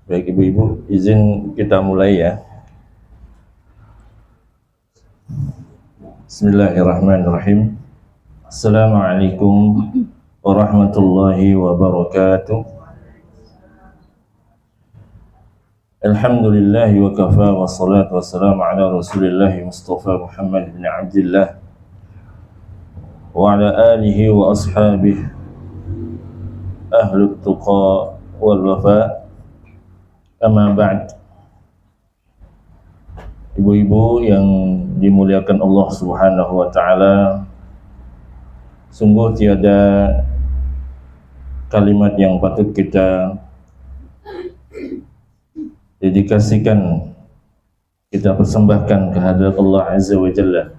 Baik ibu-ibu, izin kita mulai ya. Bismillahirrahmanirrahim. Assalamualaikum warahmatullahi wabarakatuh. Alhamdulillahi wa kafa wa salatu wassalamu ala rasulillahi Mustafa Muhammad bin Abdullah wa ala alihi wa ashabihi ahlut tuqa wal wafa. Amma ba'd. Ibu-ibu yang dimuliakan Allah Subhanahu wa taala, sungguh tiada kalimat yang patut kita dedikasikan, kita persembahkan kehadirat Allah Azza wa Jalla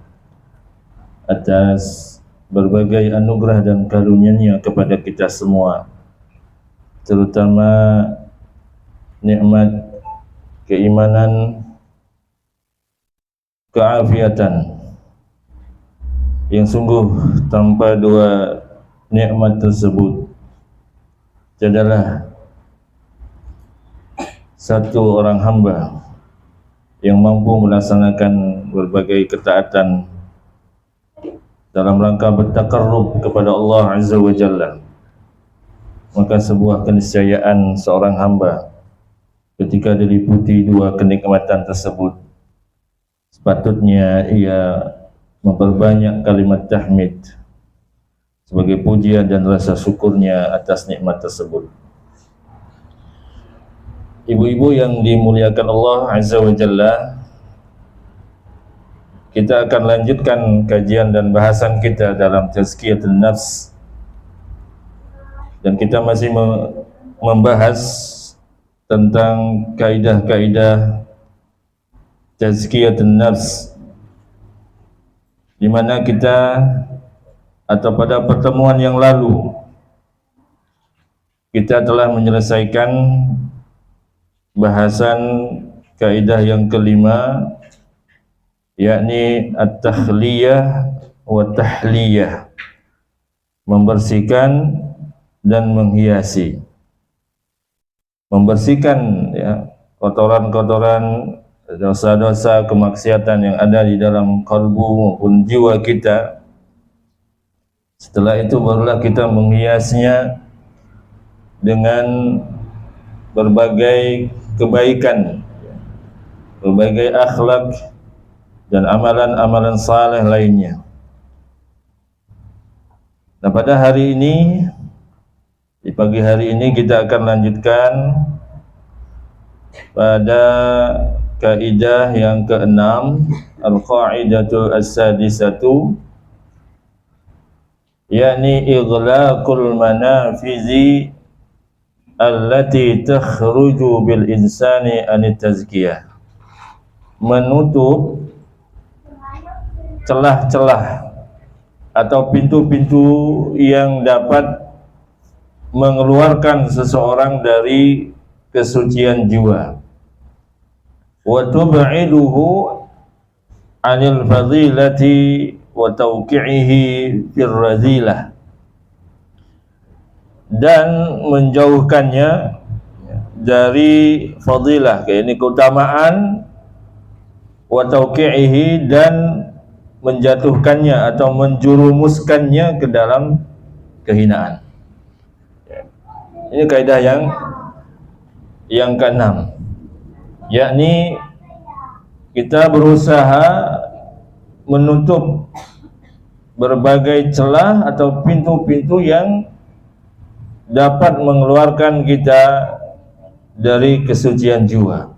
atas berbagai anugerah dan karunia-Nya kepada kita semua, terutama nikmat keimanan, keafiatan yang sungguh tanpa dua nikmat tersebut tiadalah satu orang hamba yang mampu melaksanakan berbagai ketaatan dalam rangka bertakarrub kepada Allah Azza wa Jalla. Maka sebuah keniscayaan seorang hamba ketika diliputi dua kenikmatan tersebut, sepatutnya ia memperbanyak kalimat tahmid sebagai pujian dan rasa syukurnya atas nikmat tersebut. Ibu-ibu yang dimuliakan Allah Azza wa Jalla, kita akan lanjutkan kajian dan bahasan kita dalam tazkiyatun nafs, dan kita masih membahas tentang kaidah-kaidah tazkiyatun nafs, di mana kita atau pada pertemuan yang lalu kita telah menyelesaikan bahasan kaidah yang kelima, yakni at-takhliyah wa tahliyah, membersihkan dan menghiasi. Membersihkan ya, kotoran-kotoran, dosa-dosa, kemaksiatan yang ada di dalam kalbu maupun jiwa kita. Setelah itu barulah kita menghiasnya dengan berbagai kebaikan, berbagai akhlak dan amalan-amalan saleh lainnya. Nah, pada hari ini, di pagi hari ini kita akan lanjutkan pada kaidah yang keenam, al-qaidatul as-sadisatu, yakni ighlaqul manafizi allati takhruju bil insani anit tazkiyah, menutup celah-celah atau pintu-pintu yang dapat mengeluarkan seseorang dari kesucian jiwa, wa tub'iduhu 'anil fadilati wa tawqi'ihi fir razilah, dan menjauhkannya dari fadilah, yakni keutamaan, wa tawqi'ihi, dan menjatuhkannya atau menjurumuskannya ke dalam kehinaan. Ini kaidah yang keenam, yakni kita berusaha menutup berbagai celah atau pintu-pintu yang dapat mengeluarkan kita dari kesucian jiwa.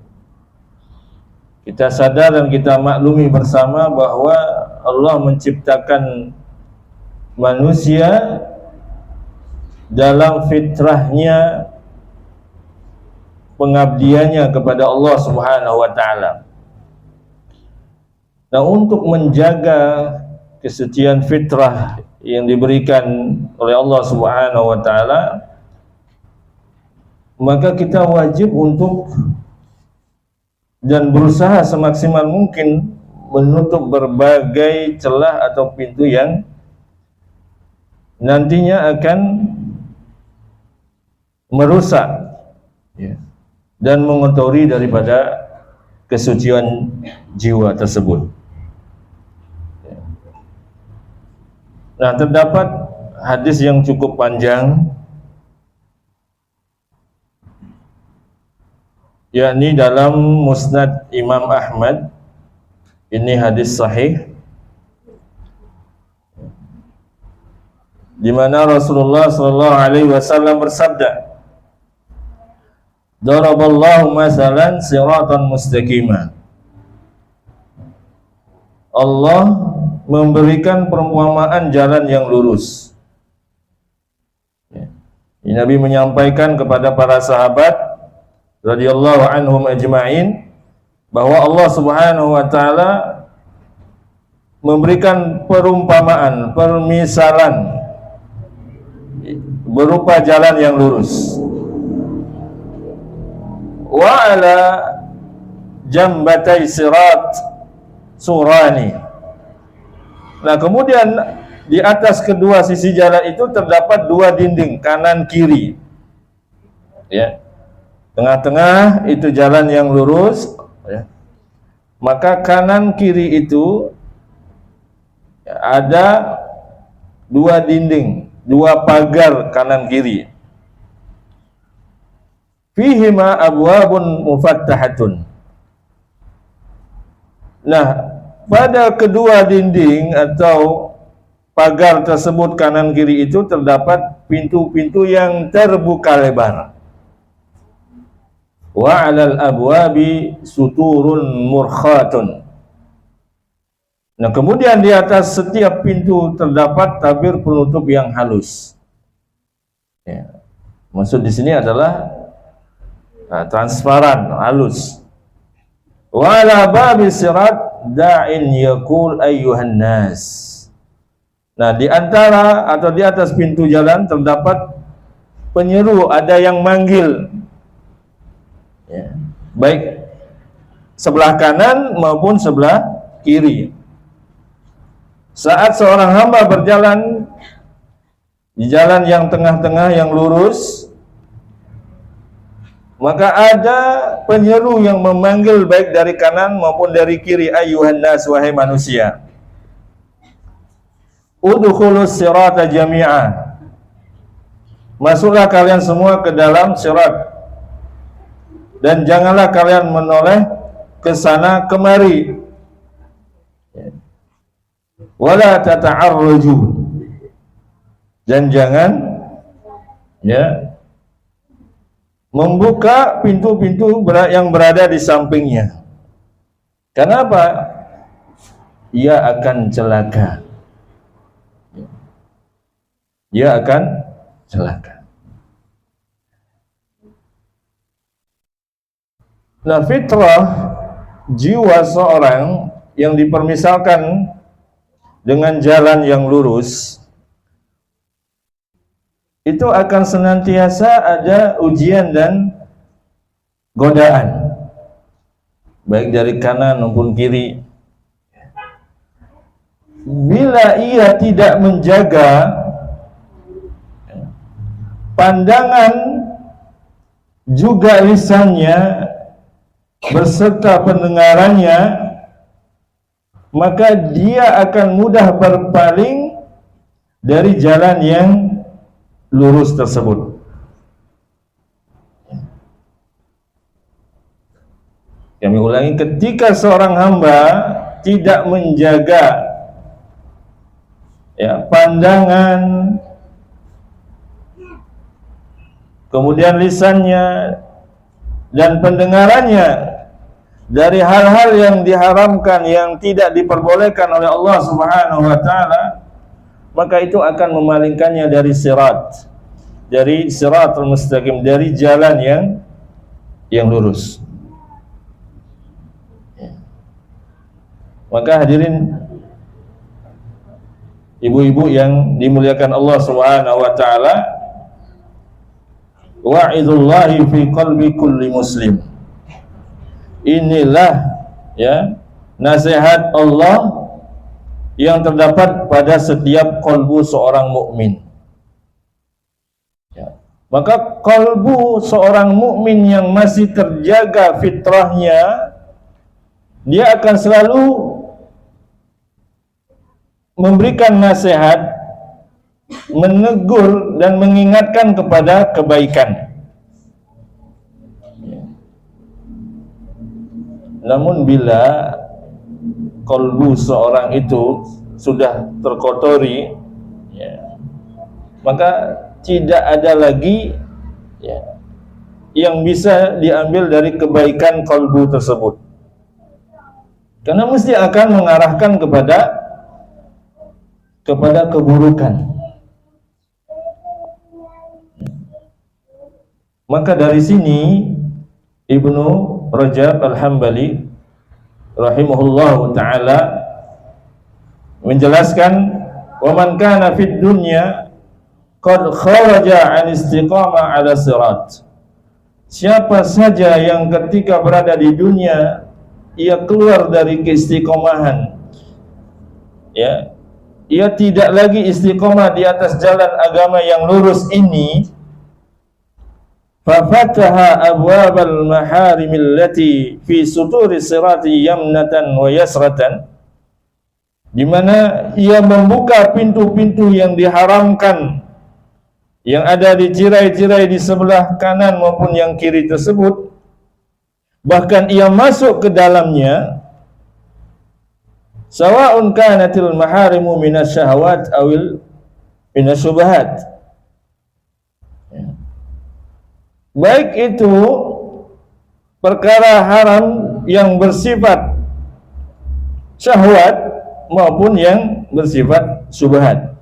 Kita sadar dan kita maklumi bersama bahwa Allah menciptakan manusia dalam fitrahnya, pengabdiannya kepada Allah Subhanahu wa taala. Nah, untuk menjaga kesucian fitrah yang diberikan oleh Allah Subhanahu wa taala, maka kita wajib untuk dan berusaha semaksimal mungkin menutup berbagai celah atau pintu yang nantinya akan merusak, ya, dan mengotori daripada kesucian jiwa tersebut. Nah, terdapat hadis yang cukup panjang, yakni dalam Musnad Imam Ahmad. Ini hadis sahih, di mana Rasulullah sallallahu alaihi wasallam bersabda, "Daraballahu masalan siratan mustaqima." Allah memberikan perumpamaan jalan yang lurus. Ini Nabi menyampaikan kepada para sahabat radhiyallahu anhum ajma'in bahwa Allah Subhanahu wa taala memberikan perumpamaan, permisalan berupa jalan yang lurus. Wa ala jambatai sirat surani. Nah, kemudian di atas kedua sisi jalan itu terdapat dua dinding, kanan kiri. Ya. Tengah-tengah itu jalan yang lurus, ya. Maka kanan kiri itu ada dua dinding, dua pagar kanan kiri. Fihima abwabun mufattahatun. Nah, pada kedua dinding atau pagar tersebut kanan kiri itu terdapat pintu-pintu yang terbuka lebar. Wa 'alal abwabi suturun murkhatun. Nah, kemudian di atas setiap pintu terdapat tabir penutup yang halus. Ya. Maksud di sini adalah transparan, halus. Wa 'ala babi sirat da'in yaqul ayyuhan nas. Nah, di antara atau di atas pintu jalan terdapat penyeru, ada yang manggil. Ya. Baik sebelah kanan maupun sebelah kiri. Saat seorang hamba berjalan di jalan yang tengah-tengah yang lurus, maka ada penyeru yang memanggil baik dari kanan maupun dari kiri, ayyuhan nas, wahai manusia. Udkhulus sirata jami'a. Masuklah kalian semua ke dalam sirat, dan janganlah kalian menoleh ke sana kemari. Wala tata'arraju. Dan jangan membuka pintu-pintu yang berada di sampingnya. Kenapa? Ia akan celaka. Dia akan celaka. Nah, fitrah jiwa seorang yang dipermisalkan dengan jalan yang lurus itu akan senantiasa ada ujian dan godaan, baik dari kanan maupun kiri. Bila ia tidak menjaga pandangan juga lisannya beserta pendengarannya, maka dia akan mudah berpaling dari jalan yang lurus tersebut. Kami ulangi, ketika seorang hamba tidak menjaga pandangan, kemudian lisannya dan pendengarannya dari hal-hal yang diharamkan, yang tidak diperbolehkan oleh Allah Subhanahu wa taala, maka itu akan memalingkannya dari sirat, dari siratul mustaqim, dari jalan yang lurus. Maka hadirin ibu-ibu yang dimuliakan Allah Subhanahu wa taala, wa'idullahi fi qalbi kulli muslim. Inilah nasihat Allah yang terdapat pada setiap kalbu seorang mukmin. Maka kalbu seorang mukmin yang masih terjaga fitrahnya, dia akan selalu memberikan nasihat, menegur dan mengingatkan kepada kebaikan. Namun bila kalbu seorang itu sudah terkotori, maka tidak ada lagi yang bisa diambil dari kebaikan kalbu tersebut, karena mesti akan mengarahkan kepada keburukan. Maka dari sini Ibnu Rajab Al-Hambali rahimahullahu ta'ala menjelaskan, wa man kana fid dunya qad kharaja an istiqamah ala sirat. Siapa saja yang ketika berada di dunia ia keluar dari keistiqomahan, ia tidak lagi istiqomah di atas jalan agama yang lurus ini, fafataha abwabal maharim allati fi suturi sirati yamnatan wa yasratan, di mana ia membuka pintu-pintu yang diharamkan yang ada di tirai-tirai di sebelah kanan maupun yang kiri tersebut, bahkan ia masuk ke dalamnya, sawa'un kanatil maharimu minas syahwat awil minas syubhat, baik itu perkara haram yang bersifat syahwat maupun yang bersifat syubhat,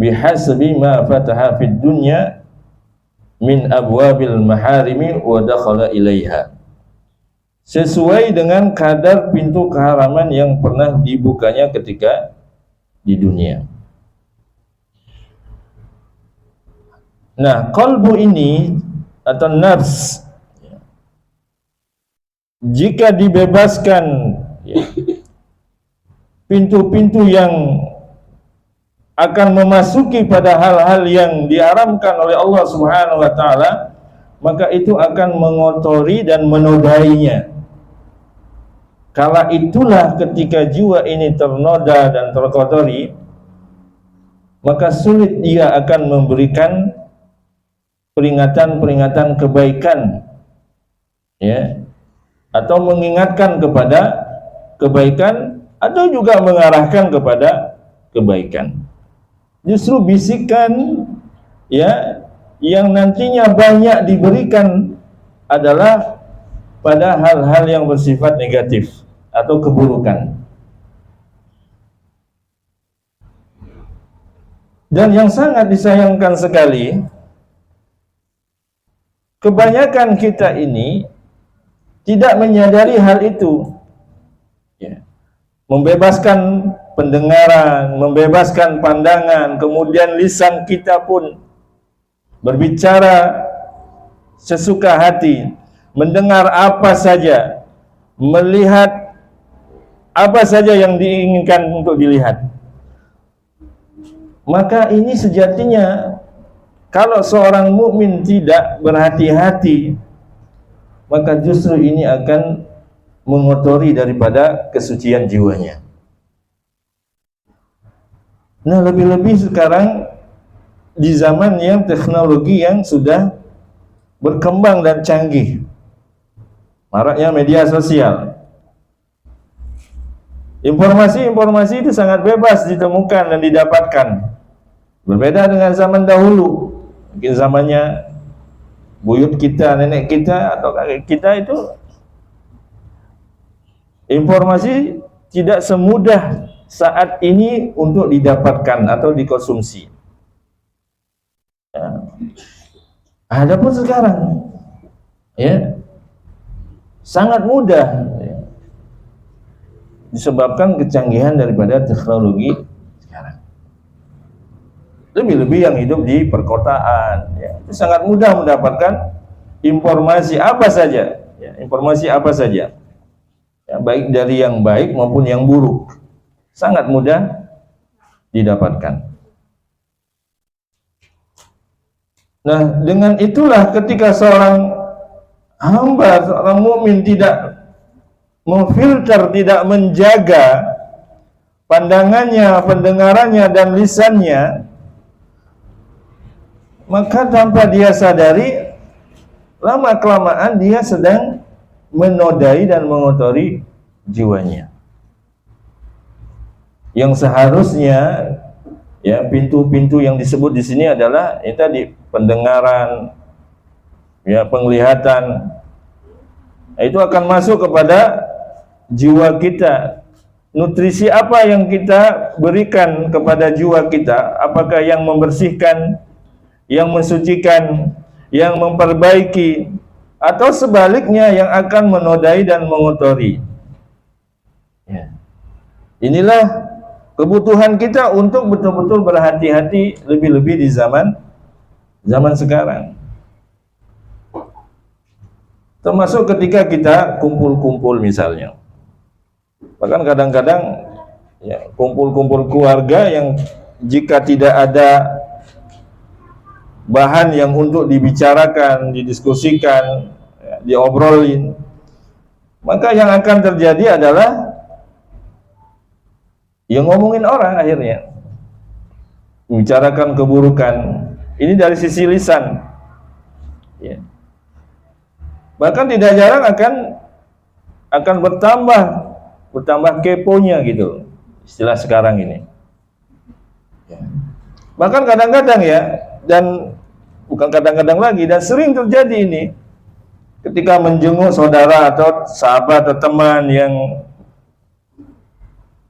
bihasbi ma fataha fid dunya min abwabil maharimi wa dakhala ilaiha, sesuai dengan kadar pintu keharaman yang pernah dibukanya ketika di dunia. Nah, qalbu ini atau nafs, jika dibebaskan pintu-pintu yang akan memasuki pada hal-hal yang diharamkan oleh Allah Subhanahu wa taala, maka itu akan mengotori dan menodainya. Kala itulah ketika jiwa ini ternoda dan terkotori, maka sulit dia akan memberikan peringatan-peringatan kebaikan, atau mengingatkan kepada kebaikan, atau juga mengarahkan kepada kebaikan. Justru bisikan yang nantinya banyak diberikan adalah pada hal-hal yang bersifat negatif atau keburukan. Dan yang sangat disayangkan sekali, kebanyakan kita ini tidak menyadari hal itu. Membebaskan pendengaran, membebaskan pandangan, kemudian lisan kita pun berbicara sesuka hati, mendengar apa saja, melihat apa saja yang diinginkan untuk dilihat. Maka ini sejatinya kalau seorang mukmin tidak berhati-hati, maka justru ini akan mengotori daripada kesucian jiwanya. Nah, lebih-lebih sekarang di zaman yang teknologi yang sudah berkembang dan canggih, maraknya media sosial, informasi-informasi itu sangat bebas ditemukan dan didapatkan. Berbeda dengan zaman dahulu, mungkin zamannya buyut kita, nenek kita atau kakek kita, itu informasi tidak semudah saat ini untuk didapatkan atau dikonsumsi. Adapun sekarang sangat mudah, disebabkan kecanggihan daripada teknologi sekarang. Lebih-lebih yang hidup di perkotaan, itu sangat mudah mendapatkan informasi apa saja, informasi apa saja, baik dari yang baik maupun yang buruk, sangat mudah didapatkan. Nah, dengan itulah ketika seorang hamba, seorang mukmin tidak memfilter, tidak menjaga pandangannya, pendengarannya dan lisannya, maka tanpa dia sadari, lama kelamaan dia sedang menodai dan mengotori jiwanya. Yang seharusnya ya pintu-pintu yang disebut di sini adalah tadi pendengaran, ya penglihatan. Nah, itu akan masuk kepada jiwa kita. Nutrisi apa yang kita berikan kepada jiwa kita? Apakah yang membersihkan, yang mensucikan, yang memperbaiki, atau sebaliknya yang akan menodai dan mengotori? Ya. Inilah kebutuhan kita untuk betul-betul berhati-hati, lebih-lebih di zaman sekarang. Termasuk ketika kita kumpul-kumpul misalnya. Bahkan kadang-kadang ya, kumpul-kumpul keluarga yang jika tidak ada bahan yang untuk dibicarakan, didiskusikan, ya, diobrolin, maka yang akan terjadi adalah yang ngomongin orang akhirnya, membicarakan keburukan. Ini dari sisi lisan, ya. Bahkan tidak jarang akan bertambah keponya gitu, istilah sekarang ini. Ya. Bahkan kadang-kadang ya, dan bukan kadang-kadang lagi, dan sering terjadi ini, ketika menjenguk saudara atau sahabat atau teman yang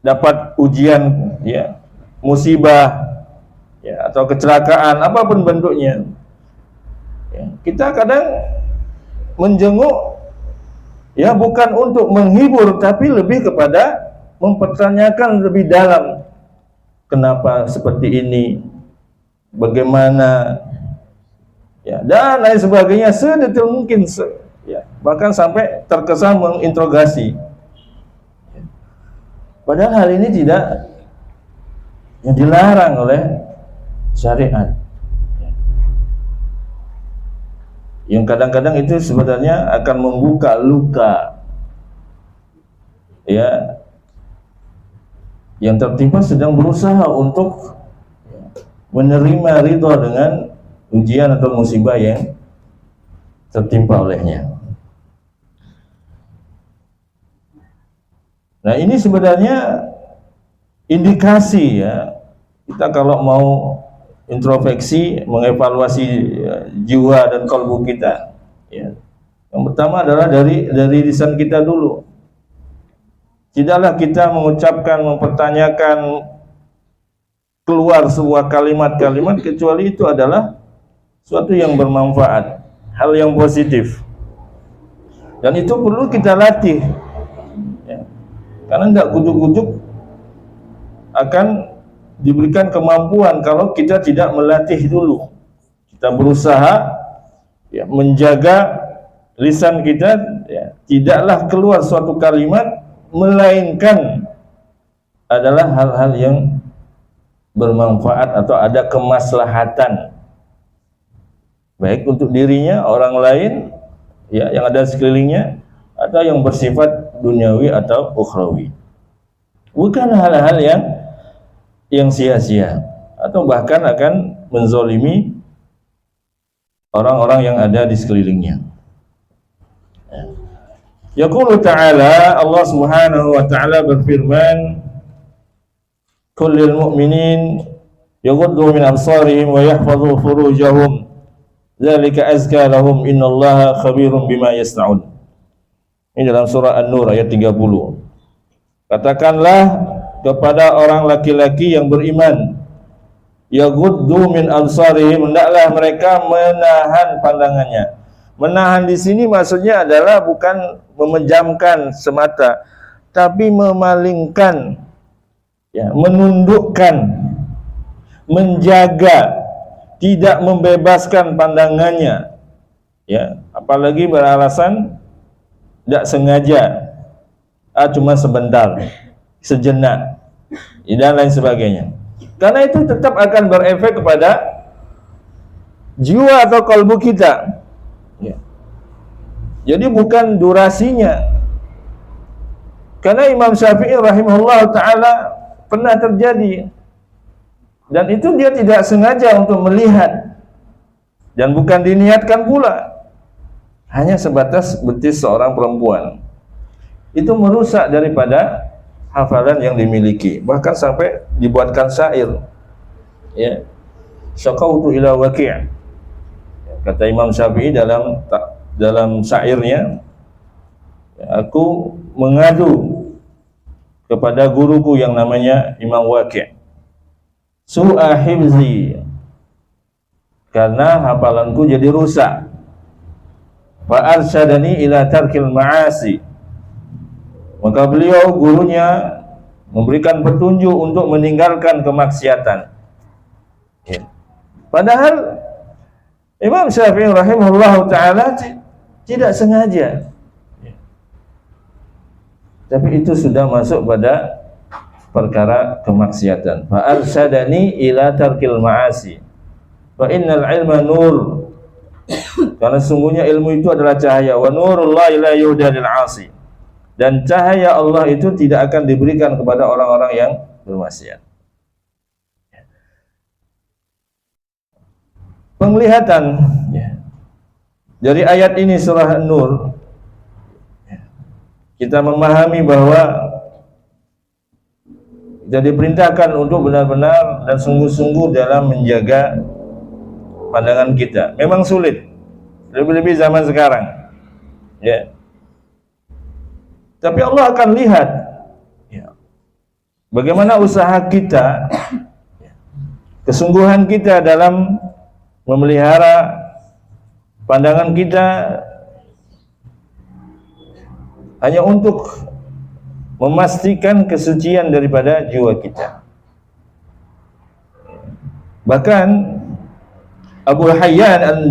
dapat ujian, ya, musibah, ya, atau kecelakaan apapun bentuknya, ya, kita kadang menjenguk ya bukan untuk menghibur, tapi lebih kepada mempertanyakan lebih dalam, kenapa seperti ini, bagaimana, ya, dan lain sebagainya, sedetail mungkin, ya, bahkan sampai terkesan menginterogasi. Padahal hal ini tidak yang dilarang oleh syariat. Yang kadang-kadang itu sebenarnya akan membuka luka, ya, yang tertimpa sedang berusaha untuk menerima ridha dengan ujian atau musibah yang tertimpa olehnya. Nah, ini sebenarnya indikasi, ya, kita kalau mau introspeksi, mengevaluasi jiwa dan kalbu kita, ya. Yang pertama adalah dari lisan kita dulu. Tidaklah kita mengucapkan, mempertanyakan, keluar sebuah kalimat-kalimat kecuali itu adalah suatu yang bermanfaat, hal yang positif. Dan itu perlu kita latih, ya. Karena tidak ujuk-ujuk akan diberikan kemampuan kalau kita tidak melatih dulu. Kita berusaha, ya, menjaga lisan kita, ya, tidaklah keluar suatu kalimat melainkan adalah hal-hal yang bermanfaat atau ada kemaslahatan, baik untuk dirinya, orang lain, ya, yang ada sekelilingnya, atau yang bersifat duniawi atau ukhrawi. Bukan hal-hal yang sia-sia atau bahkan akan menzolimi orang-orang yang ada di sekelilingnya. Yaqulu ta'ala, Allah Subhanahu wa ta'ala berfirman, kullil mu'minin yaghuddu min absarihim wa yahfazu furujahum dzalika azka lahum innallaha khabirum bima yasna'un. Ini dalam surah An-Nur ayat 30. Katakanlah kepada orang laki-laki yang beriman, yaghuddu min absarihim, hendaklah mereka menahan pandangannya. Menahan di sini maksudnya adalah bukan memejamkan semata, tapi memalingkan, ya, menundukkan, menjaga, tidak membebaskan pandangannya, ya, apalagi beralasan tidak sengaja, cuma sebentar, sejenak, dan lain sebagainya. Karena itu tetap akan berefek kepada jiwa atau kalbu kita. Ya. Jadi bukan durasinya. Karena Imam Syafi'i rahimahullah ta'ala pernah terjadi, dan itu dia tidak sengaja untuk melihat, dan bukan diniatkan pula, hanya sebatas betis seorang perempuan. Itu merusak daripada hafalan yang dimiliki, bahkan sampai dibuatkan syair. Ya, syaqautu ila Waqi', kata Imam Syafi'i dalam syairnya, aku mengadu kepada guruku yang namanya Imam Waqi', su'a hifzi, karena hafalanku jadi rusak. Fa arsyadani ila tarkil ma'asi, maka beliau gurunya memberikan petunjuk untuk meninggalkan kemaksiatan. Ya. Padahal Imam Syafi'i rahimahullah ta'ala tidak sengaja, tapi itu sudah masuk pada perkara kemaksiatan. Fa arsyadani ila tarkil ma'asi fa innal ilma nur, karena sungguhnya ilmu itu adalah cahaya. Wa nurullah la yuhda lil 'asi, dan cahaya Allah itu tidak akan diberikan kepada orang-orang yang bermaksiat. Penglihatan, ya, dari ayat ini surah An-Nur, kita memahami bahwa kita diperintahkan untuk benar-benar dan sungguh-sungguh dalam menjaga pandangan kita. Memang sulit, lebih-lebih zaman sekarang, ya. Tapi Allah akan lihat, ya, bagaimana usaha kita, kesungguhan kita dalam memelihara pandangan kita hanya untuk memastikan kesucian daripada jiwa kita. Bahkan Abu Hayyan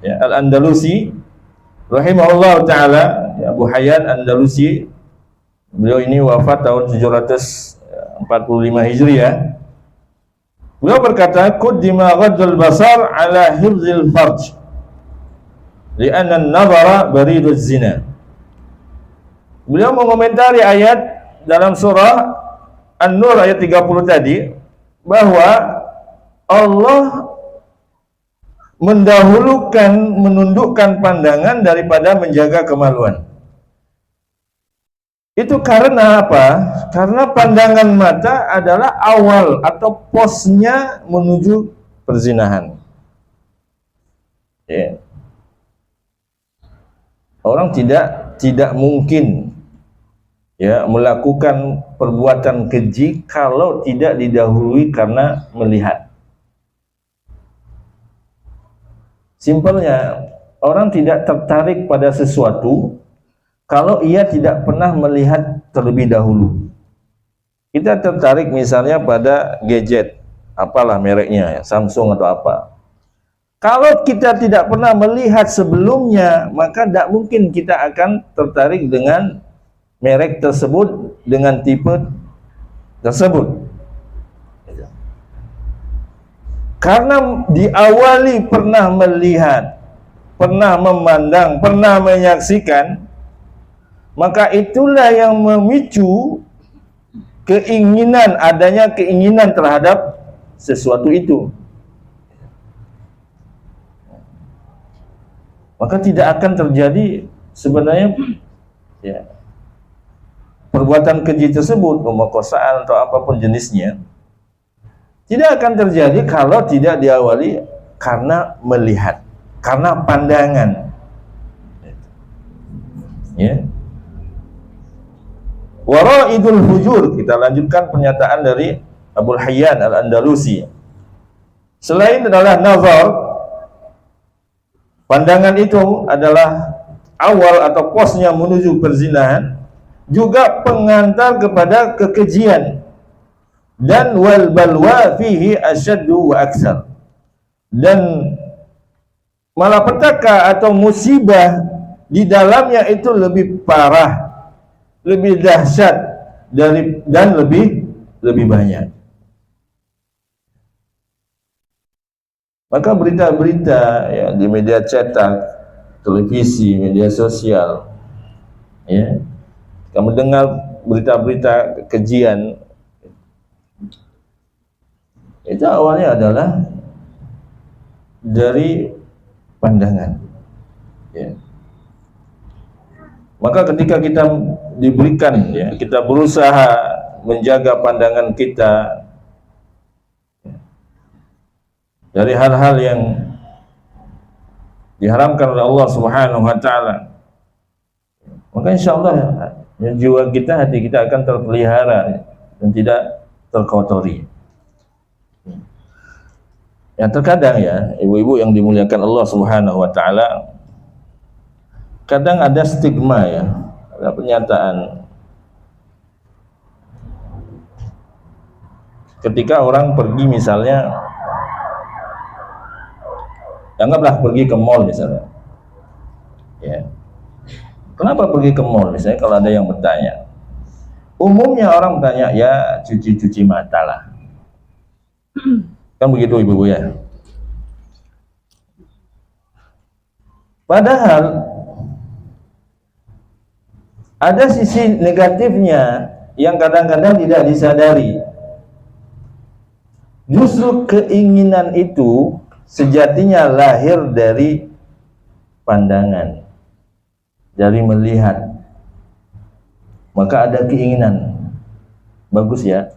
Al-Andalusi rahimahullah ta'ala, ya, Abu Hayyan Al-Andalusi, beliau ini wafat tahun 745 Hijriah. Beliau berkata, "Quddima ghaddul basar ala hifzil farj, li'anna an-nazara bariduz zina." Beliau mengomentari ayat dalam surah An-Nur ayat 30 tadi, bahwa Allah menundukkan pandangan daripada menjaga kemaluan. Itu karena apa? Karena pandangan mata adalah awal atau posnya menuju perzinahan. Ya. Orang tidak mungkin, ya, melakukan perbuatan keji kalau tidak didahului karena melihat. Simpelnya, orang tidak tertarik pada sesuatu kalau ia tidak pernah melihat terlebih dahulu. Kita tertarik misalnya pada gadget, apalah mereknya, ya, Samsung atau apa. Kalau kita tidak pernah melihat sebelumnya, maka tidak mungkin kita akan tertarik dengan merek tersebut, dengan tipe tersebut. Karena diawali pernah melihat, pernah memandang, pernah menyaksikan, maka itulah yang memicu adanya keinginan terhadap sesuatu itu. Maka tidak akan terjadi sebenarnya, ya, perbuatan keji tersebut, pemerkosaan atau apapun jenisnya, tidak akan terjadi kalau tidak diawali karena melihat, karena pandangan. Ya. Wara'idul fujur, kita lanjutkan pernyataan dari Abu Hayyan Al-Andalusi. Selain adalah nazar, pandangan itu adalah awal atau posnya menuju perzinahan, juga pengantar kepada kekejian, dan wal balwa fihi asyaddu wa aksar, dan malapetaka atau musibah di dalamnya itu lebih parah, lebih dahsyat dan lebih banyak. Maka berita-berita ya di media cetak, televisi, media sosial, ya, kamu dengar berita-berita kejian, itu awalnya adalah dari pandangan. Ya. Maka ketika kita diberikan, ya, kita berusaha menjaga pandangan kita dari hal-hal yang diharamkan oleh Allah Subhanahu wa taala, maka insyaallah ya, jiwa kita, hati kita akan terpelihara dan tidak terkotori. Ya, terkadang ya, ibu-ibu yang dimuliakan Allah Subhanahu wa taala, kadang ada stigma ya, ada pernyataan ketika orang pergi, misalnya anggaplah pergi ke mall misalnya, ya, kenapa pergi ke mall misalnya, kalau ada yang bertanya, umumnya orang bertanya, ya cuci mata lah, kan begitu ibu-ibu ya. Padahal ada sisi negatifnya yang kadang-kadang tidak disadari. Justru keinginan itu sejatinya lahir dari pandangan, dari melihat. Maka ada keinginan, bagus ya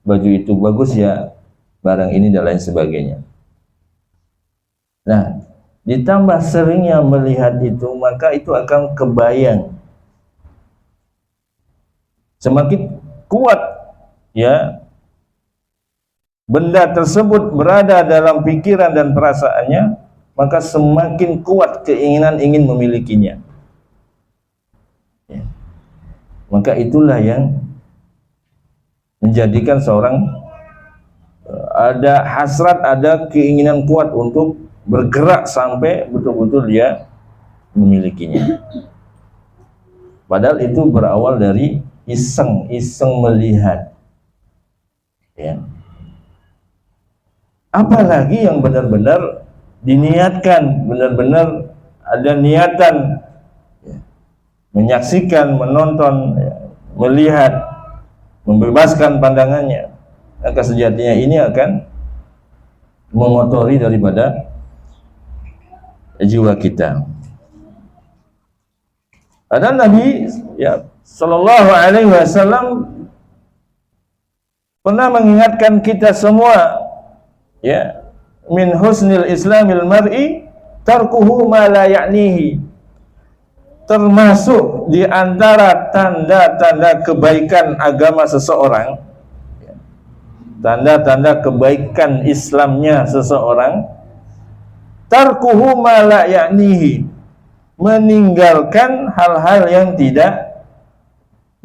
baju itu, bagus ya barang ini, dan lain sebagainya. Nah, ditambah seringnya melihat itu, maka itu akan kebayang. Semakin kuat ya benda tersebut berada dalam pikiran dan perasaannya, maka semakin kuat keinginan ingin memilikinya. Ya. Maka itulah yang menjadikan seorang ada hasrat, ada keinginan kuat untuk bergerak sampai betul-betul dia memilikinya. Padahal itu berawal dari iseng melihat. Ya. Apalagi yang benar-benar diniatkan, benar-benar ada niatan ya, menyaksikan, menonton, ya, melihat, membebaskan pandangannya, maka sejatinya ini akan mengotori daripada jiwa kita. Ada Nabi ya sallallahu alaihi wasallam pernah mengingatkan kita semua, ya, min husnil islamil mar'i tarkuhu ma la ya'nihi. Termasuk di antara tanda-tanda kebaikan agama seseorang, tanda-tanda kebaikan Islamnya seseorang, tarkuhu ma la ya'nihi, meninggalkan hal-hal yang tidak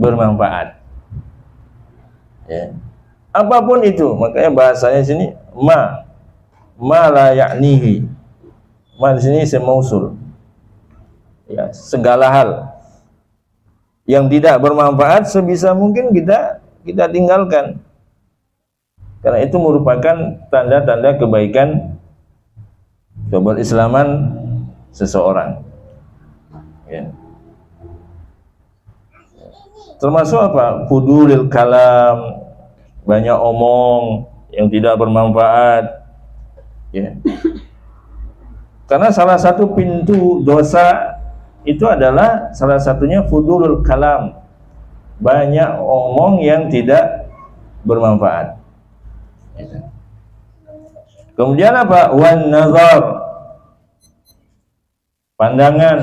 bermanfaat. Ya. Apapun itu, makanya bahasanya sini ma la ya'nihi. Ma di sini isim mausul. Ya, segala hal yang tidak bermanfaat sebisa mungkin kita tinggalkan. Karena itu merupakan tanda-tanda kebaikan keberislaman seseorang. Ya. Termasuk apa? Fudulil kalam, banyak omong yang tidak bermanfaat. Ya. Karena salah satu pintu dosa itu adalah salah satunya fudulul kalam, banyak omong yang tidak bermanfaat. Ya. Kemudian apa? Wan nazar, pandangan.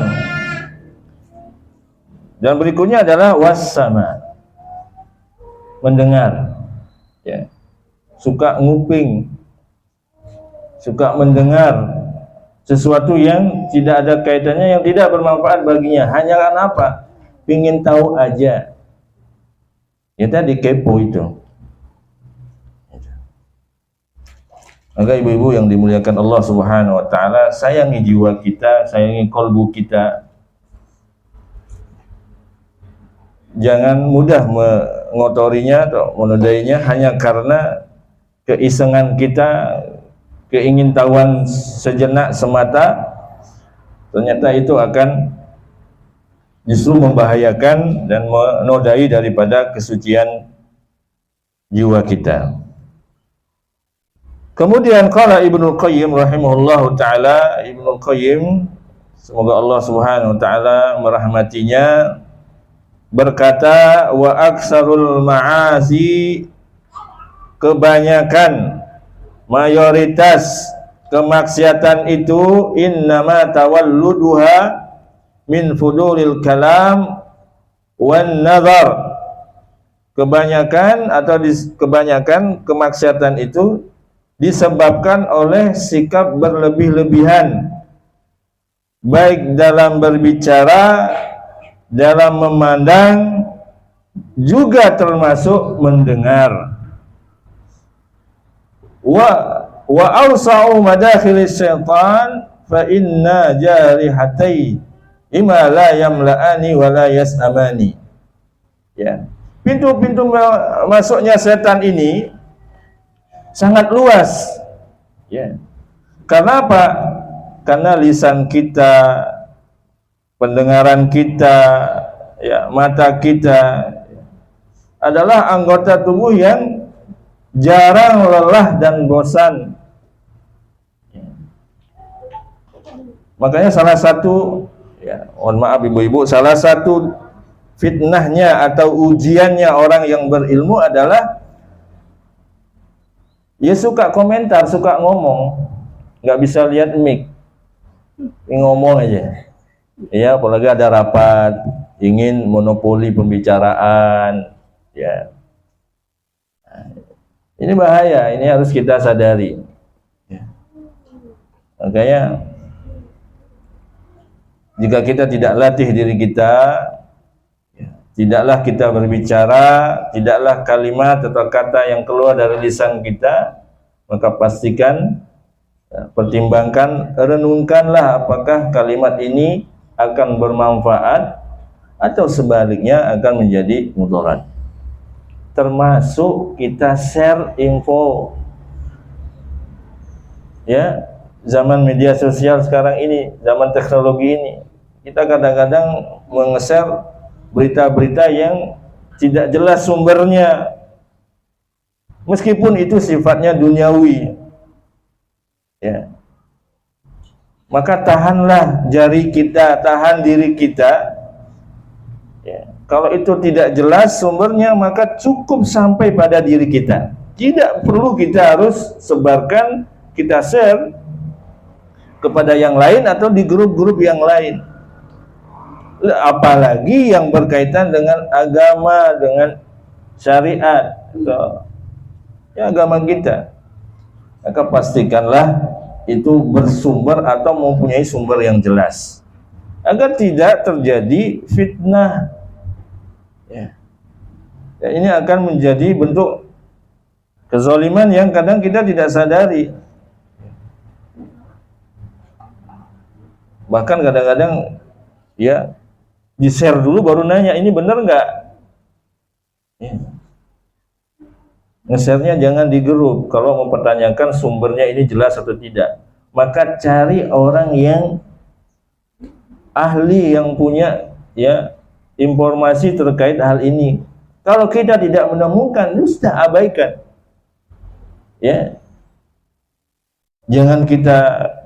Dan berikutnya adalah wassama, mendengar. Ya. Suka nguping, suka mendengar sesuatu yang tidak ada kaitannya, yang tidak bermanfaat baginya. Hanya karena apa? Pingin tahu aja. Ya tadi kepo itu. Maka ibu-ibu yang dimuliakan Allah Subhanahu wa taala, sayangi jiwa kita, sayangi kolbu kita. Jangan mudah mengotorinya atau menodainya hanya karena keisengan kita, keingintahuan sejenak semata, ternyata itu akan justru membahayakan dan menodai daripada kesucian jiwa kita. Kemudian qala Ibnu Qayyim rahimahullahu taala, Ibnu Qayyim semoga Allah Subhanahu wa taala merahmatinya, berkata, wa aksarul ma'asi, kebanyakan, mayoritas kemaksiatan itu innama tawalluduha min fudulil kalam wan nazar. Kebanyakan kebanyakan kemaksiatan itu disebabkan oleh sikap berlebih-lebihan, baik dalam berbicara, dalam memandang, juga termasuk mendengar. Wa awsa'u madakhilis syaitan fa inna jarihatai ima la yamla'ani wa la yas'amani. Ya. Pintu-pintu masuknya setan ini sangat luas. Ya. Karena apa? Karena lisan kita, pendengaran kita, ya, mata kita adalah anggota tubuh yang jarang lelah dan bosan. Ya. Makanya salah satu, ya, mohon maaf ibu-ibu, salah satu fitnahnya atau ujiannya orang yang berilmu adalah dia suka komentar, suka ngomong, nggak bisa lihat mic, ngomong aja. Ya, apalagi ada rapat, ingin monopoli pembicaraan, ya. Ini bahaya, ini harus kita sadari. Ya. Makanya jika kita tidak latih diri kita, tidaklah kita berbicara, tidaklah kalimat atau kata yang keluar dari lisan kita, maka pastikan, pertimbangkan, renungkanlah apakah kalimat ini akan bermanfaat atau sebaliknya akan menjadi mudarat. Termasuk kita share info. Ya, zaman media sosial sekarang ini, zaman teknologi ini, kita kadang-kadang meng-share berita-berita yang tidak jelas sumbernya, meskipun itu sifatnya duniawi. Ya. Maka tahanlah jari kita, tahan diri kita. Ya. Kalau itu tidak jelas sumbernya, maka cukup sampai pada diri kita. Tidak perlu kita harus sebarkan, kita share kepada yang lain atau di grup-grup yang lain. Apalagi yang berkaitan dengan agama, dengan syariat, atau ya, agama kita, maka pastikanlah itu bersumber atau mempunyai sumber yang jelas, agar tidak terjadi fitnah. Ya. Ya, ini akan menjadi bentuk kezaliman yang kadang kita tidak sadari. Bahkan kadang-kadang, ya, di-share dulu baru nanya, ini benar nggak? Ya. Nge-share-nya jangan di grup. Kalau mempertanyakan sumbernya ini jelas atau tidak, maka cari orang yang ahli, yang punya, ya, informasi terkait hal ini. Kalau kita tidak menemukan, sudah abaikan. Ya. Jangan kita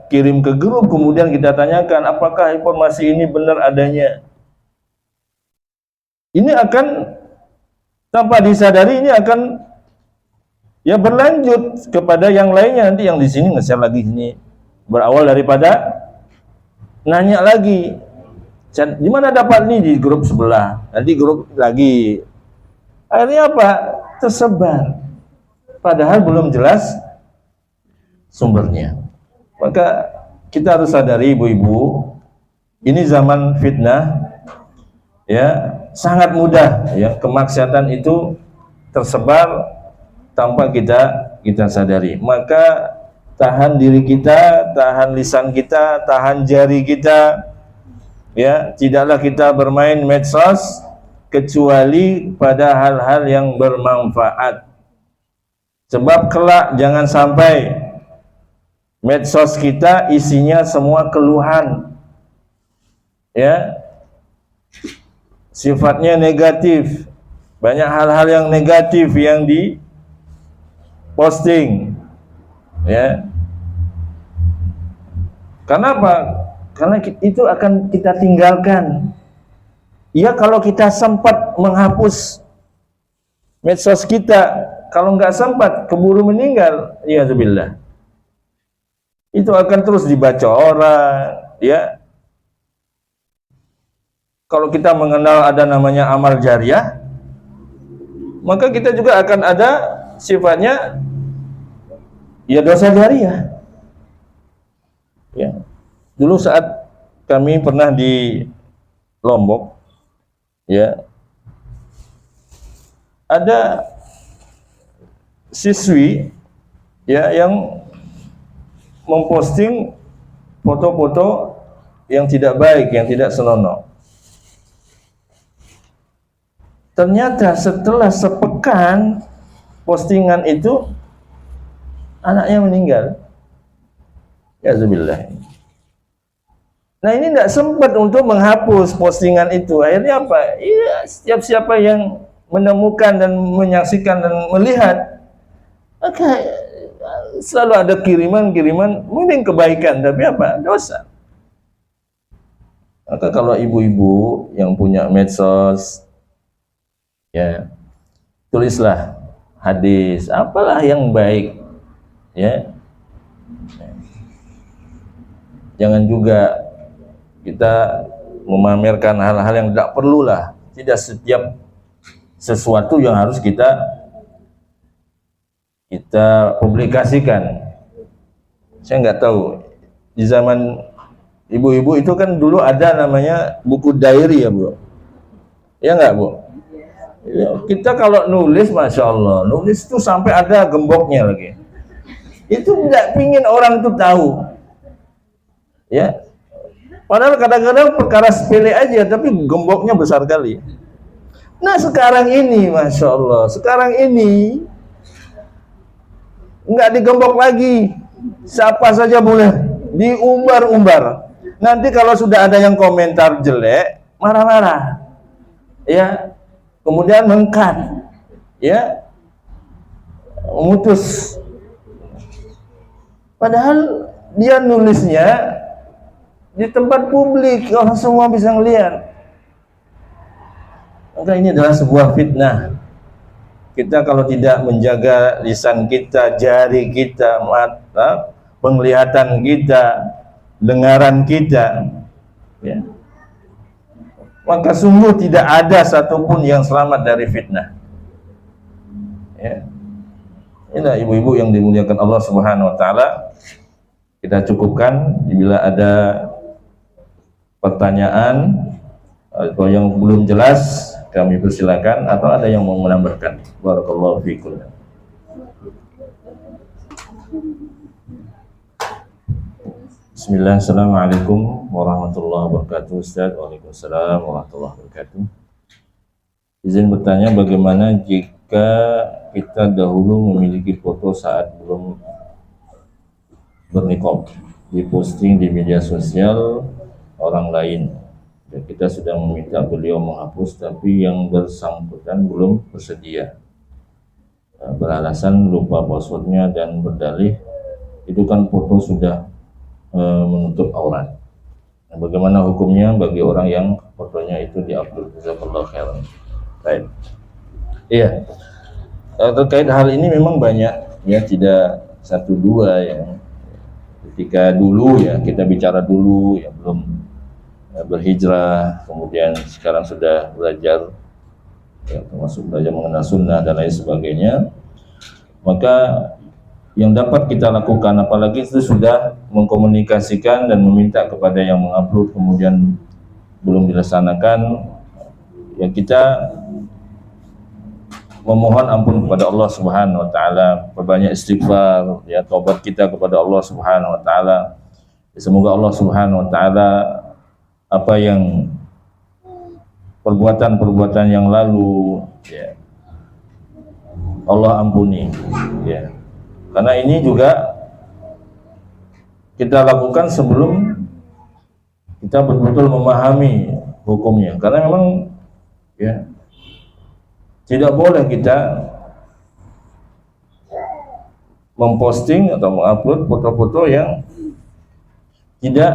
kirim ke grup kemudian kita tanyakan apakah informasi ini benar adanya. Ini akan, tanpa disadari, ini akan, ya, berlanjut kepada yang lainnya. Nanti yang di sini nge-share lagi ini, berawal daripada nanya lagi, di mana dapat ini, di grup sebelah, nanti grup lagi, akhirnya apa? Tersebar, padahal belum jelas sumbernya. Maka kita harus sadari ibu-ibu, ini zaman fitnah, ya, sangat mudah, ya, kemaksiatan itu tersebar tanpa kita sadari. Maka tahan diri kita, tahan lisan kita, tahan jari kita, ya, tidaklah kita bermain medsos kecuali pada hal-hal yang bermanfaat. Sebab kelak jangan sampai medsos kita isinya semua keluhan, ya, sifatnya negatif, banyak hal-hal yang negatif yang di posting, ya. Kenapa? Karena itu akan kita tinggalkan. Ya, kalau kita sempat menghapus medsos kita, kalau nggak sempat keburu meninggal, ya zubillah, itu akan terus dibaca orang, ya. Kalau kita mengenal ada namanya amal jariah, maka kita juga akan ada sifatnya ya dosa jariah. Ya. Dulu saat kami pernah di Lombok, ya, ada siswi, ya, yang memposting foto-foto yang tidak baik, yang tidak senonoh. Ternyata setelah sepekan postingan itu anaknya meninggal. Ya zubillah. Nah, ini tidak sempat untuk menghapus postingan itu. Akhirnya apa? Iya, setiap siapa yang menemukan dan menyaksikan dan melihat, maka selalu ada kiriman-kiriman mungkin kebaikan, tapi apa? Dosa. Maka kalau ibu-ibu yang punya medsos, ya, tulislah hadis, apalah yang baik, ya. Jangan juga kita memamerkan hal-hal yang tidak perlulah. Tidak setiap sesuatu yang harus kita publikasikan. Saya nggak tahu di zaman ibu-ibu itu kan dulu ada namanya buku diary, ya Bu, ya nggak Bu? Ya, kita kalau nulis, masya Allah, nulis itu sampai ada gemboknya lagi. Itu tidak pingin orang itu tahu, ya. Padahal kadang-kadang perkara sepele aja, tapi gemboknya besar kali. Nah, sekarang ini, masya Allah, sekarang ini nggak digembok lagi, siapa saja boleh diumbar-umbar. Nanti kalau sudah ada yang komentar jelek, marah-marah, ya, kemudian mengkat, ya, memutus. Padahal dia nulisnya di tempat publik, orang semua bisa ngelihat. Maka ini adalah sebuah fitnah. Kita kalau tidak menjaga lisan kita, jari kita, mata, penglihatan kita, dengaran kita, ya, maka sungguh tidak ada satupun yang selamat dari fitnah. Ya. Inilah ibu-ibu yang dimuliakan Allah Subhanahu wa taala. Kita cukupkan. Bila ada pertanyaan atau yang belum jelas, kami persilakan, atau ada yang mau menambahkan. Barakallahu fiikum. Bismillah, assalamualaikum warahmatullahi wabarakatuh. Ustaz, waalaikumsalam warahmatullahi wabarakatuh. Izin bertanya, bagaimana jika kita dahulu memiliki foto saat belum berniqab, diposting di media sosial orang lain, dan kita sudah meminta beliau menghapus, tapi yang bersangkutan belum bersedia, beralasan lupa passwordnya dan berdalih itu kan foto sudah menutup aurat. Nah, bagaimana hukumnya bagi orang yang fotonya itu diupload? Jazakallahu khairan. Baik. Iya. Terkait hal ini memang banyak, ya, tidak satu dua ya. Ketika dulu, ya, kita bicara dulu, ya, belum berhijrah, kemudian sekarang sudah belajar, ya, termasuk belajar mengenal sunnah dan lain sebagainya, maka yang dapat kita lakukan, apalagi itu sudah mengkomunikasikan dan meminta kepada yang mengupload kemudian belum dilaksanakan, ya, kita memohon ampun kepada Allah Subhanahu wa taala, perbanyak istighfar, ya, taubat kita kepada Allah Subhanahu wa taala. Semoga Allah Subhanahu wa taala apa yang perbuatan-perbuatan yang lalu, ya, Allah ampuni, ya. Karena ini juga kita lakukan sebelum kita betul-betul memahami hukumnya. Karena memang ya tidak boleh kita memposting atau mengupload foto-foto yang tidak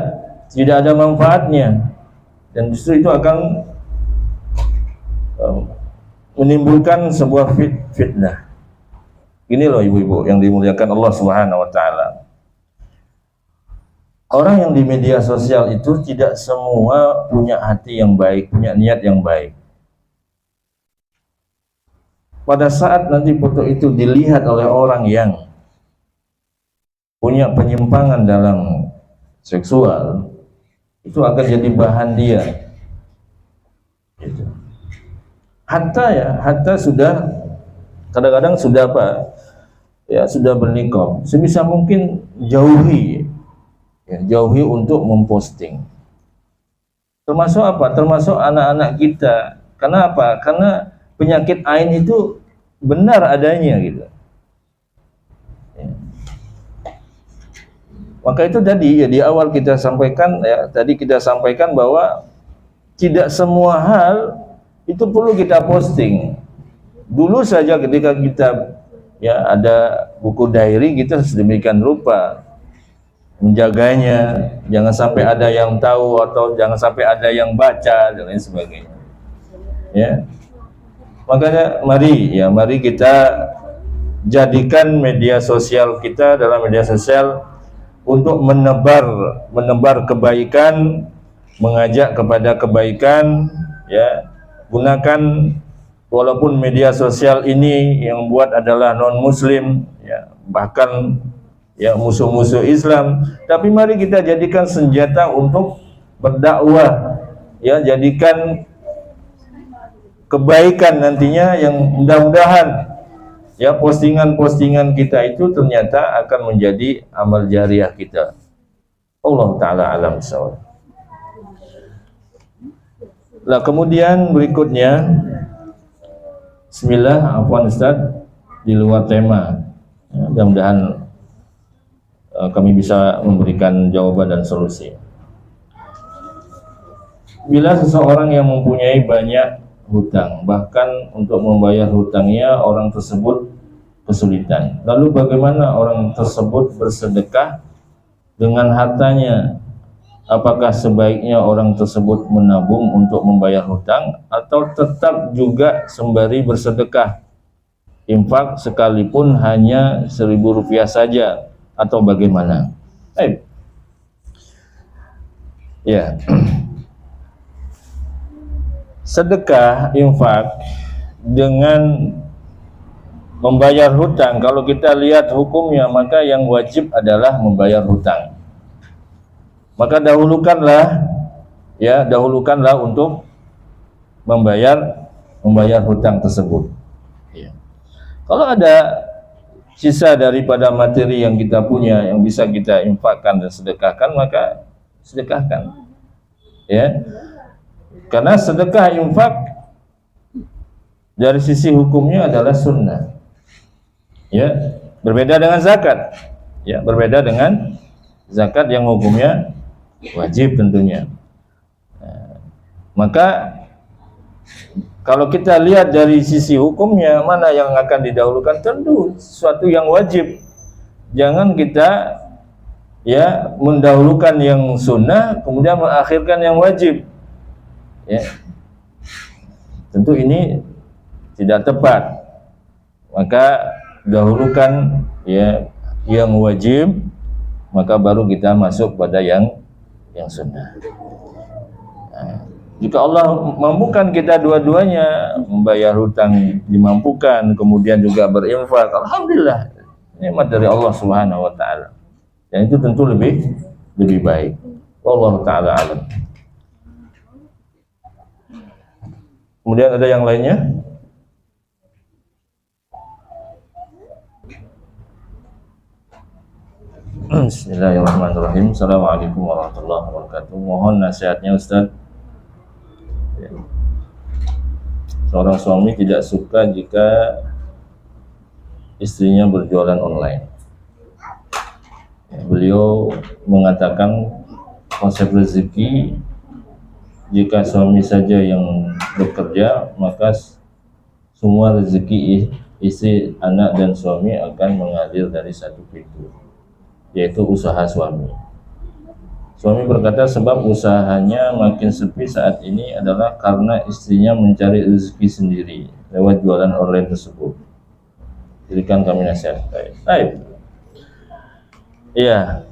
ada manfaatnya, dan justru itu akan menimbulkan sebuah fitnah. Ini loh ibu-ibu yang dimuliakan Allah Subhanahu wa taala. Orang yang di media sosial itu tidak semua punya hati yang baik, punya niat yang baik. Pada saat nanti foto itu dilihat oleh orang yang punya penyimpangan dalam seksual, itu akan jadi bahan dia. Gitu. Hatta sudah kadang-kadang sudah sudah bernikah, sebisa mungkin jauhi untuk memposting. Termasuk apa? Termasuk anak-anak kita. Karena apa? Karena penyakit ain itu benar adanya gitu. Maka itu tadi di awal kita sampaikan tadi kita sampaikan bahwa tidak semua hal itu perlu kita posting. Dulu saja ketika kita ada buku diary, kita sedemikian rupa menjaganya, jangan sampai ada yang tahu atau jangan sampai ada yang baca dan lain sebagainya. Ya. Makanya mari kita jadikan media sosial kita dalam media sosial untuk menebar kebaikan, mengajak kepada kebaikan, gunakan walaupun media sosial ini yang buat adalah non muslim, bahkan musuh-musuh Islam, tapi mari kita jadikan senjata untuk berdakwah, jadikan kebaikan nantinya yang mudah-mudahan postingan-postingan kita itu ternyata akan menjadi amal jariah kita. Allah taala alam bisawab. Lah kemudian berikutnya, bismillah, afwan Ustaz, di luar tema, mudah-mudahan kami bisa memberikan jawaban dan solusi. Bila seseorang yang mempunyai banyak hutang, bahkan untuk membayar hutangnya orang tersebut kesulitan, lalu bagaimana orang tersebut bersedekah dengan hartanya? Apakah sebaiknya orang tersebut menabung untuk membayar hutang atau tetap juga sembari bersedekah, infak sekalipun hanya Rp1.000 saja, atau bagaimana? Sedekah, infak dengan membayar hutang, kalau kita lihat hukumnya, maka yang wajib adalah membayar hutang. Maka dahulukanlah untuk membayar hutang tersebut. Kalau ada sisa daripada materi yang kita punya yang bisa kita infakkan dan sedekahkan, maka sedekahkan. Karena sedekah infak dari sisi hukumnya adalah sunnah. Berbeda dengan zakat. Berbeda dengan zakat yang hukumnya wajib tentunya. Maka kalau kita lihat dari sisi hukumnya, mana yang akan didahulukan? Tentu sesuatu yang wajib. Jangan kita mendahulukan yang sunnah kemudian mengakhirkan yang wajib. Tentu ini tidak tepat. Maka dahulukan yang wajib, maka baru kita masuk pada yang sunnah. Jika Allah mampukan kita dua-duanya, membayar hutang dimampukan, kemudian juga berinfak, alhamdulillah, nikmat dari Allah Subhanahu wa taala. Dan itu tentu lebih baik. Wallahu taala alam. Kemudian ada yang lainnya? Bismillahirrahmanirrahim. Assalamualaikum warahmatullahi wabarakatuh. Mohon nasihatnya Ustaz. Seorang suami tidak suka jika istrinya berjualan online. Beliau mengatakan konsep rezeki, jika suami saja yang bekerja, maka semua rezeki istri, anak, dan suami akan mengalir dari satu pintu, yaitu usaha suami. Suami berkata sebab usahanya makin sepi saat ini adalah karena istrinya mencari rezeki sendiri lewat jualan online tersebut. Berikan kami nasihat. Baik. Iya.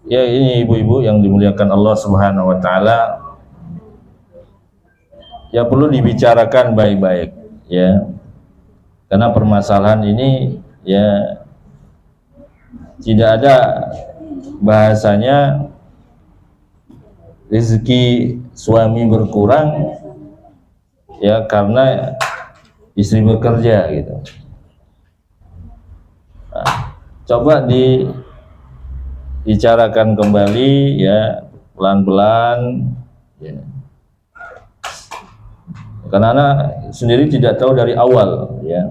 Ya, ini ibu-ibu yang dimuliakan Allah Subhanahu wa taala, ya perlu dibicarakan baik-baik ya. Karena permasalahan ini ya tidak ada bahasanya rezeki suami berkurang ya karena istri bekerja gitu. Nah, coba dibicarakan kembali ya, pelan-pelan ya. Karena anak sendiri tidak tahu dari awal ya.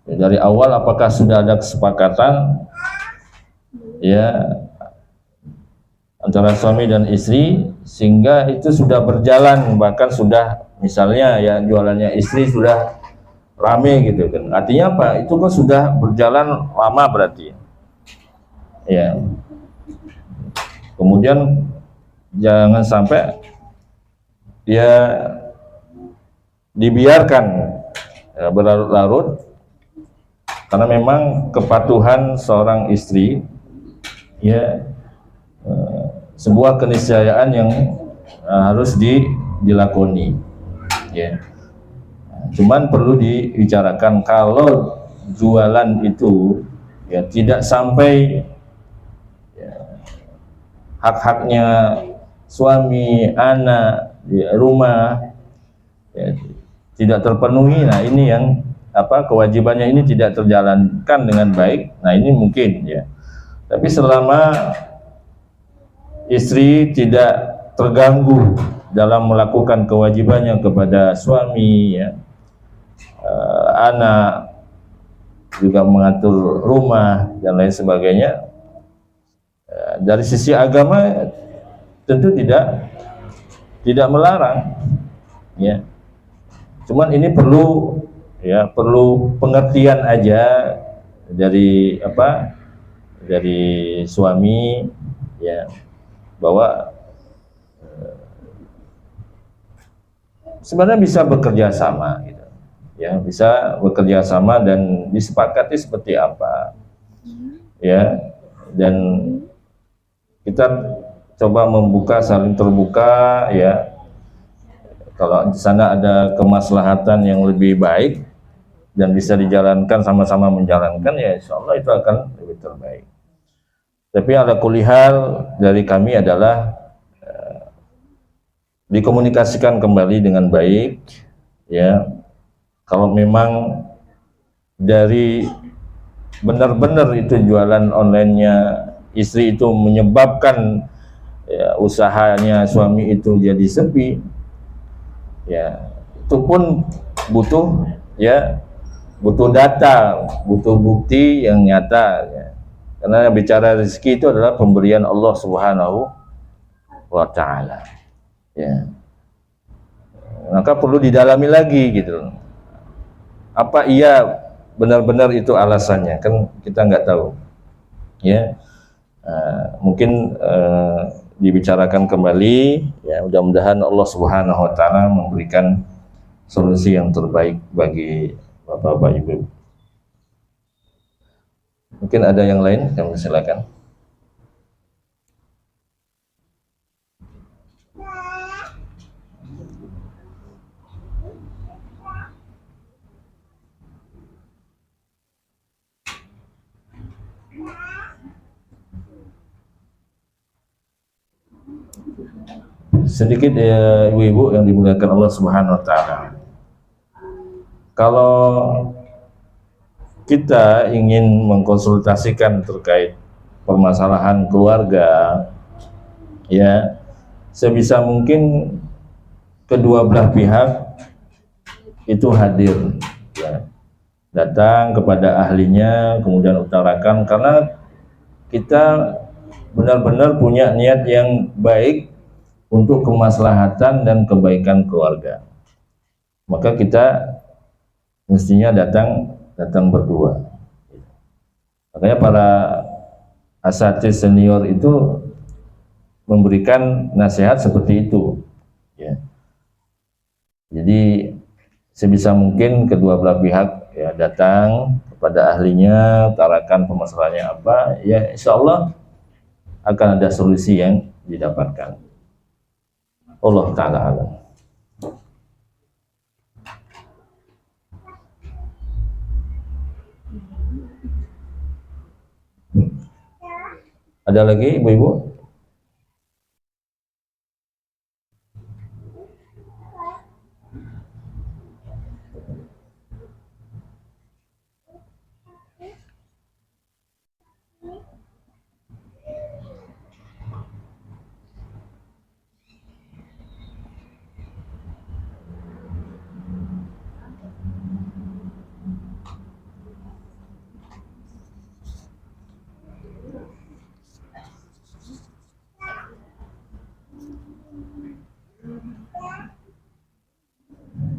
Dari awal apakah sudah ada kesepakatan ya antara suami dan istri sehingga itu sudah berjalan, bahkan sudah misalnya ya jualannya istri sudah rame gitu kan, artinya apa, itu kan sudah berjalan lama berarti ya. Kemudian jangan sampai ya dibiarkan ya, berlarut-larut, karena memang kepatuhan seorang istri ya sebuah keniscayaan yang harus dilakoni ya. Cuman perlu dibicarakan kalau jualan itu ya tidak sampai ya, hak-haknya suami, anak, ya, rumah ya, tidak terpenuhi. Nah ini yang kewajibannya ini tidak terjalankan dengan baik. Nah ini mungkin ya. Tapi selama istri tidak terganggu dalam melakukan kewajibannya kepada suami ya, anak, juga mengatur rumah dan lain sebagainya, dari sisi agama tentu tidak melarang ya. Cuman ini perlu pengertian aja dari suami ya, bahwa sebenarnya bisa bekerja sama gitu ya, bisa bekerja sama dan disepakati seperti apa ya, dan kita coba saling terbuka ya. Kalau di sana ada kemaslahatan yang lebih baik dan bisa dijalankan, sama-sama menjalankan ya, insya Allah itu akan lebih terbaik. Tapi ala kulli hal dari kami adalah dikomunikasikan kembali dengan baik ya. Kalau memang dari benar-benar itu jualan online-nya istri itu menyebabkan ya, usahanya suami itu jadi sepi ya, itu pun butuh data, butuh bukti yang nyata ya. Karena bicara rezeki itu adalah pemberian Allah Subhanahu wa taala ya. Maka perlu didalami lagi gitu, apa iya benar-benar itu alasannya, kan kita nggak tahu ya. Mungkin dibicarakan kembali ya, mudah-mudahan Allah Subhanahu wa taala memberikan solusi yang terbaik bagi Bapak Ibu. Mungkin ada yang lain, kami silakan. Sedikit ya ibu-ibu yang dimuliakan Allah Subhanahu wa taala. Kalau kita ingin mengkonsultasikan terkait permasalahan keluarga ya, sebisa mungkin kedua belah pihak itu hadir ya. datang kepada ahlinya, kemudian utarakan, karena kita benar-benar punya niat yang baik untuk kemaslahatan dan kebaikan keluarga. Maka kita mestinya datang berdua. Makanya para asatidz senior itu memberikan nasihat seperti itu, ya. Jadi sebisa mungkin kedua belah pihak ya datang kepada ahlinya, utarakan permasalahannya apa, ya insya Allah akan ada solusi yang didapatkan. Allah Ta'ala alam. Ada lagi ibu-ibu?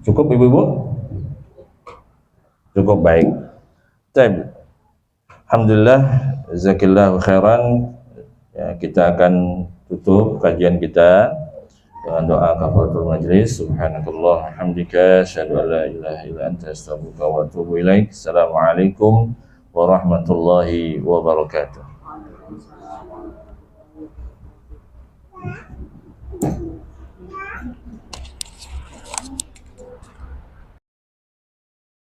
Cukup ibu-ibu? Cukup, baik. Baik. Alhamdulillah, jazakillahu khairan. Ya, kita akan tutup kajian kita dengan doa kafaratul majlis. Subhanakallah hamdika asyhadu an la ilaha illa anta astaghfiruka wa atubu ilaik. Assalamualaikum warahmatullahi wabarakatuh.